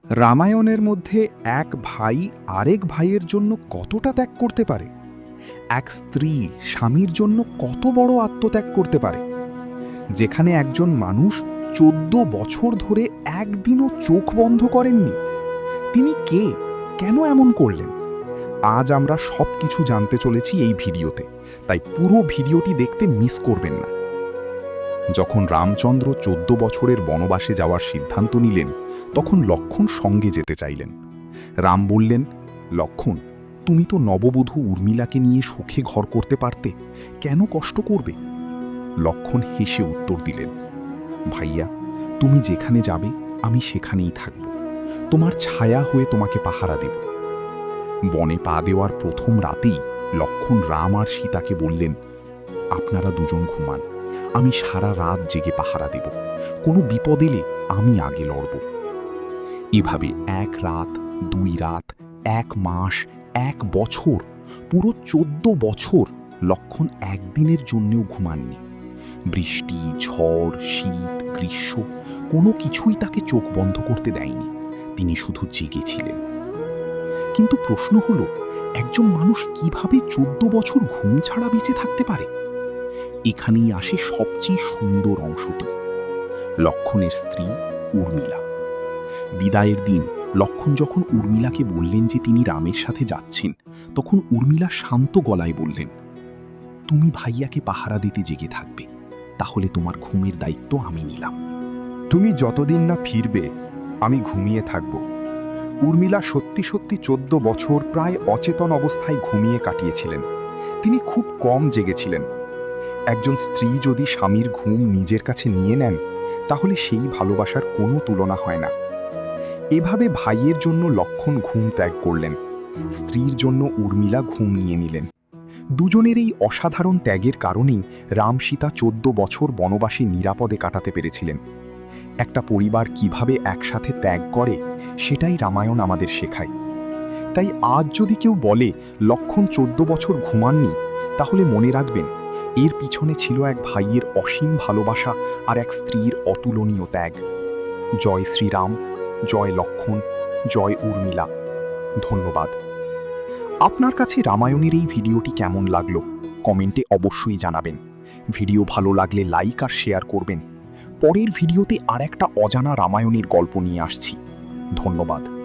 রামায়ণের মধ্যে এক ভাই আরেক ভাইয়ের জন্য কতটা ত্যাগ করতে পারে? এক স্ত্রী স্বামীর জন্য কত বড় আত্মত্যাগ করতে পারে? যেখানে একজন মানুষ ১৪ বছর ধরে একদিনও চোখ বন্ধ করেননি, তিনি কে, কেন এমন করলেন? আজ আমরা সবকিছু জানতে চলেছি এই ভিডিওতে, তাই পুরো ভিডিওটি দেখতে মিস করবেন না। যখন রামচন্দ্র ১৪ বছরের বনবাসে যাওয়ার সিদ্ধান্ত নিলেন, তখন লক্ষ্মণ সঙ্গে যেতে চাইলেন। রাম বললেন, লক্ষ্মণ, তুমি তো নববধূ উর্মিলাকে নিয়ে সুখে ঘর করতে পারতে, কেন কষ্ট করবে? লক্ষ্মণ হেসে উত্তর দিলেন, ভাইয়া, তুমি যেখানে যাবে আমি সেখানেই থাকব, তোমার ছায়া হয়ে তোমাকে পাহারা দেব। বনে পা দেওয়ার প্রথম রাতেই লক্ষ্মণ রাম আর সীতাকে বললেন, আপনারা দুজন ঘুমান, আমি সারা রাত জেগে পাহারা দেব, কোনো বিপদ এলে আমি আগে লড়ব। এভাবে ১ রাত, ২ রাত, ১ মাস, ১ বছর, পুরো ১৪ বছর লক্ষ্মণ একদিনের জন্যেও ঘুমাননি। বৃষ্টি, ঝড়, শীত, গ্রীষ্ম কোনো কিছুই তাকে চোখ বন্ধ করতে দেয়নি, তিনি শুধু জেগেছিলেন। কিন্তু প্রশ্ন হলো, একজন মানুষ কিভাবে ১৪ বছর ঘুম ছাড়া বেঁচে থাকতে পারে? এখানেই আসে সবচেয়ে সুন্দর অংশটি, লক্ষ্মণের স্ত্রী উর্মিলা। বিদায়ের দিন লক্ষ্মণ যখন উর্মিলাকে বললেন যে তিনি রামের সাথে যাচ্ছেন, তখন উর্মিলা শান্ত গলায় বললেন, তুমি ভাইয়াকে পাহারা দিতে জেগে থাকবে, তাহলে তোমার ঘুমের দায়িত্ব আমি নিলাম। তুমি যতদিন না ফিরবে আমি ঘুমিয়ে থাকব। উর্মিলা সত্যি সত্যি ১৪ বছর প্রায় অচেতন অবস্থায় ঘুমিয়ে কাটিয়েছিলেন। তিনি খুব কম জেগেছিলেন। একজন স্ত্রী যদি স্বামীর ঘুম নিজের কাছে নিয়ে নেন, তাহলে সেই ভালোবাসার কোনো তুলনা হয় না। এভাবে ভাইয়ের জন্য লক্ষ্মণ ঘুম ত্যাগ করলেন, স্ত্রীর জন্য উর্মিলা ঘুম নিয়ে নিলেন। দুজনের এই অসাধারণ ত্যাগের কারণেই রাম সীতা ১৪ বছর বনবাসে নিরাপদে কাটাতে পেরেছিলেন। একটা পরিবার কিভাবে একসাথে ত্যাগ করে, সেটাই রামায়ণ আমাদের শেখায়। তাই আজ যদি কেউ বলে লক্ষ্মণ ১৪ বছর ঘুমাননি, তাহলে মনে রাখবেন, এর পিছনে ছিল এক ভাইয়ের অসীম ভালোবাসা আর এক স্ত্রীর অতুলনীয় ত্যাগ। জয় শ্রীরাম, জয় লক্ষ্মণ, জয় উর্মিলা। ধন্যবাদ। আপনার কাছে রামায়ণের এই ভিডিওটি কেমন লাগলো কমেন্টে অবশ্যই জানাবেন। ভিডিও ভালো লাগলে লাইক আর শেয়ার করবেন। পরের ভিডিওতে আর একটা অজানা রামায়ণের গল্প নিয়ে আসছি। ধন্যবাদ।